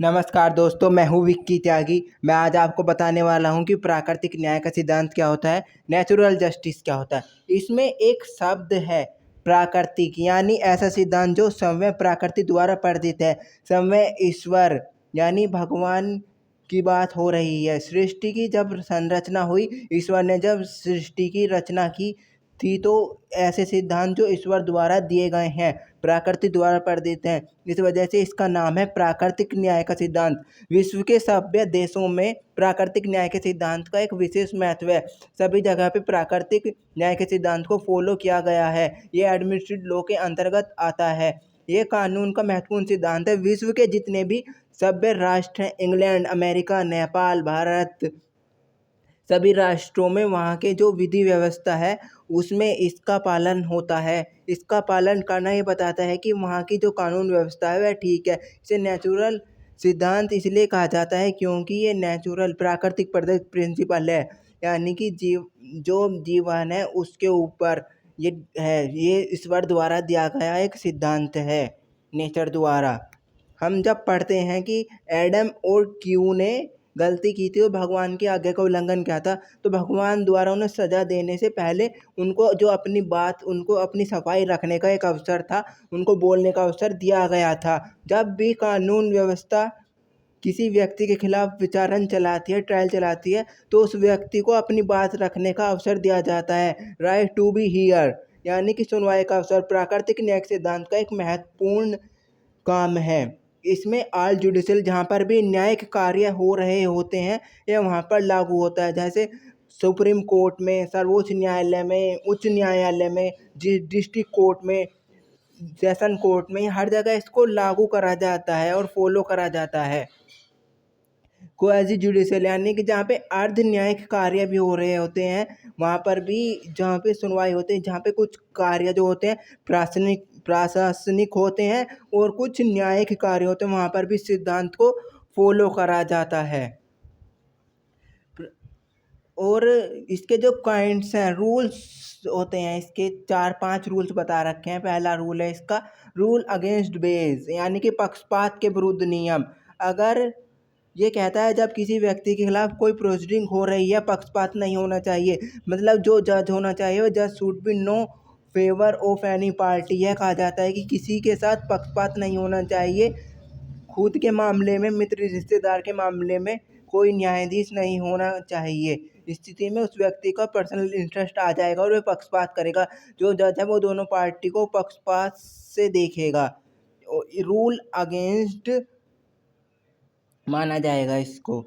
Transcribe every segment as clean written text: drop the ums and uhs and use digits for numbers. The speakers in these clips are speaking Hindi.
नमस्कार दोस्तों, मैं हूँ विक्की त्यागी। मैं आज आपको बताने वाला हूँ कि प्राकृतिक न्याय का सिद्धांत क्या होता है, नेचुरल जस्टिस क्या होता है। इसमें एक शब्द है प्राकृतिक, यानी ऐसा सिद्धांत जो स्वयं प्रकृति द्वारा प्रदत्त है। स्वयं ईश्वर यानी भगवान की बात हो रही है। सृष्टि की जब संरचना हुई, ईश्वर ने जब सृष्टि की रचना की थी, तो ऐसे सिद्धांत जो ईश्वर द्वारा दिए गए हैं, प्रकृति द्वारा प्रदत्त हैं, इस वजह से इसका नाम है प्राकृतिक न्याय का सिद्धांत। विश्व के सभ्य देशों में प्राकृतिक न्याय के सिद्धांत का एक विशेष महत्व है। सभी जगह पे प्राकृतिक न्याय के सिद्धांत को फॉलो किया गया है। ये एडमिनिस्ट्रेटिव लॉ के अंतर्गत आता है। ये कानून का महत्वपूर्ण सिद्धांत है। विश्व के जितने भी सभ्य राष्ट्र हैं, इंग्लैंड, अमेरिका, नेपाल, भारत, सभी राष्ट्रों में वहाँ के जो विधि व्यवस्था है उसमें इसका पालन होता है। इसका पालन करना ये बताता है कि वहाँ की जो कानून व्यवस्था है वह ठीक है। इसे नेचुरल सिद्धांत इसलिए कहा जाता है क्योंकि ये नेचुरल प्राकृतिक प्रदत्त प्रिंसिपल है, यानी कि जो जीवन है उसके ऊपर ये है। ये ईश्वर द्वारा दिया गया एक सिद्धांत है, नेचर द्वारा। हम जब पढ़ते हैं कि एडम और क्यू ने गलती की थी और भगवान की आज्ञा का उल्लंघन किया था, तो भगवान द्वारा उन्हें सजा देने से पहले उनको जो अपनी बात, उनको अपनी सफाई रखने का एक अवसर था, उनको बोलने का अवसर दिया गया था। जब भी कानून व्यवस्था किसी व्यक्ति के खिलाफ विचारण चलाती है, ट्रायल चलाती है, तो उस व्यक्ति को अपनी बात रखने का अवसर दिया जाता है, राइट टू बी हियर, यानी कि सुनवाई का अवसर। प्राकृतिक न्याय सिद्धांत का एक महत्वपूर्ण काम है। इसमें ऑल जुडिशल, जहाँ पर भी न्यायिक कार्य हो रहे होते हैं, यह वहाँ पर लागू होता है। जैसे सुप्रीम कोर्ट में, सर्वोच्च न्यायालय में, उच्च न्यायालय में, डिस्ट्रिक्ट कोर्ट में, सेशन कोर्ट में, हर जगह इसको लागू करा जाता है और फॉलो करा जाता है। क्वाजी जुडिशल, यानी कि जहाँ पे अर्ध न्यायिक कार्य भी हो रहे होते हैं, वहाँ पर भी जहाँ पे सुनवाई होती है, जहाँ पे कुछ कार्य जो होते हैं प्रशासनिक होते हैं और कुछ न्यायिक कार्य होते हैं, वहाँ पर भी सिद्धांत को फॉलो करा जाता है। और इसके जो काइंड्स हैं, रूल्स होते हैं, इसके 4-5 रूल्स बता रखे हैं। पहला रूल है इसका, रूल अगेंस्ट बेस, यानी कि पक्षपात के विरुद्ध नियम। अगर ये कहता है जब किसी व्यक्ति के खिलाफ कोई प्रोसीडिंग हो रही है, पक्षपात नहीं होना चाहिए। मतलब जो जज होना चाहिए वो जज should be no favour of any party. यह कहा जाता है कि किसी के साथ पक्षपात नहीं होना चाहिए। खुद के मामले में, मित्र रिश्तेदार के मामले में कोई न्यायाधीश नहीं होना चाहिए। इस स्थिति में उस व्यक्ति का पर्सनल इंटरेस्ट आ जाएगा और वह पक्षपात करेगा। जो जज है वो दोनों पार्टी को पक्षपात से देखेगा। रूल अगेंस्ट माना जाएगा इसको।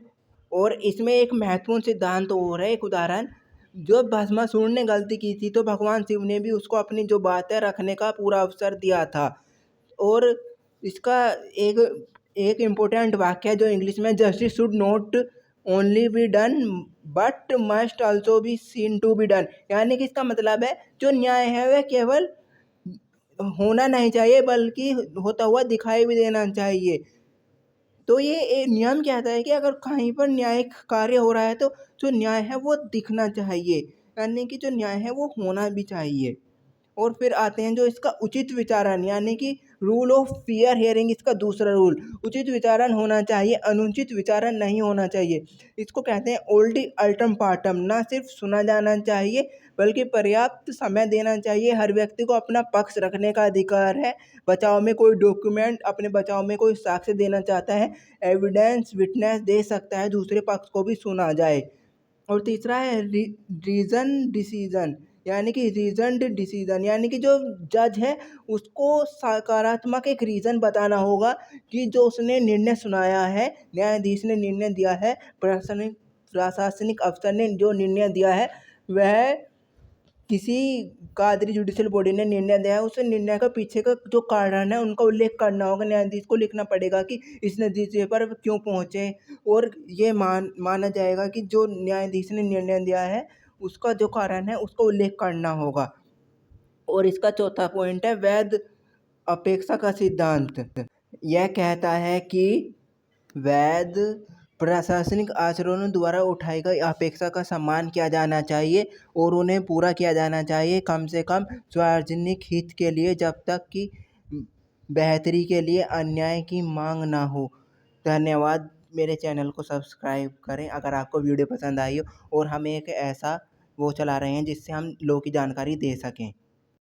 और इसमें एक महत्वपूर्ण सिद्धांत और है, एक उदाहरण। जब भस्मासुर ने गलती की थी तो भगवान शिव ने भी उसको अपनी जो बात है रखने का पूरा अवसर दिया था। और इसका एक इम्पोर्टेंट वाक्य है जो इंग्लिश में, justice should not only be done but must also be seen to be done, यानी कि इसका मतलब है जो न्याय है वह केवल होना नहीं चाहिए बल्कि होता हुआ दिखाई भी देना चाहिए। तो ये नियम कहता है कि अगर कहीं पर न्यायिक कार्य हो रहा है तो जो न्याय है वो दिखना चाहिए, यानी कि जो न्याय है वो होना भी चाहिए। और फिर आते हैं जो इसका उचित विचारण, यानी कि रूल ऑफ फेयर हियरिंग, इसका दूसरा रूल। उचित विचारण होना चाहिए, अनुचित विचारण नहीं होना चाहिए। इसको कहते हैं ओल्डी अल्टम पार्टम। ना सिर्फ सुना जाना चाहिए बल्कि पर्याप्त समय देना चाहिए। हर व्यक्ति को अपना पक्ष रखने का अधिकार है। बचाव में कोई डॉक्यूमेंट, अपने बचाव में कोई साक्ष्य देना चाहता है, एविडेंस, विटनेस दे सकता है, दूसरे पक्ष को भी सुना जाए। और तीसरा है रीजन डिसीजन, यानी कि रीजन्ड डिसीजन, यानी कि जो जज है उसको सकारात्मक एक रीज़न बताना होगा कि जो उसने निर्णय सुनाया है, न्यायाधीश ने निर्णय दिया है, प्रशासनिक अफसर ने जो निर्णय दिया है, वह किसी कादरी जुडिशल बॉडी ने निर्णय दिया है, उस निर्णय का पीछे का जो कारण है उनका उल्लेख करना होगा। न्यायाधीश को लिखना पड़ेगा कि इस नतीजे पर क्यों पहुँचे, और ये माना जाएगा कि जो न्यायाधीश ने निर्णय दिया है उसका जो कारण है उसका उल्लेख करना होगा। और इसका चौथा पॉइंट है वैध अपेक्षा का सिद्धांत। यह कहता है कि वैध प्रशासनिक आचरणों द्वारा उठाई गई अपेक्षा का सम्मान किया जाना चाहिए और उन्हें पूरा किया जाना चाहिए, कम से कम सार्वजनिक हित के लिए, जब तक कि बेहतरी के लिए अन्याय की मांग ना हो। धन्यवाद। मेरे चैनल को सब्सक्राइब करें अगर आपको वीडियो पसंद आई हो, और हम एक ऐसा वो चला रहे हैं जिससे हम लोगों की जानकारी दे सकें।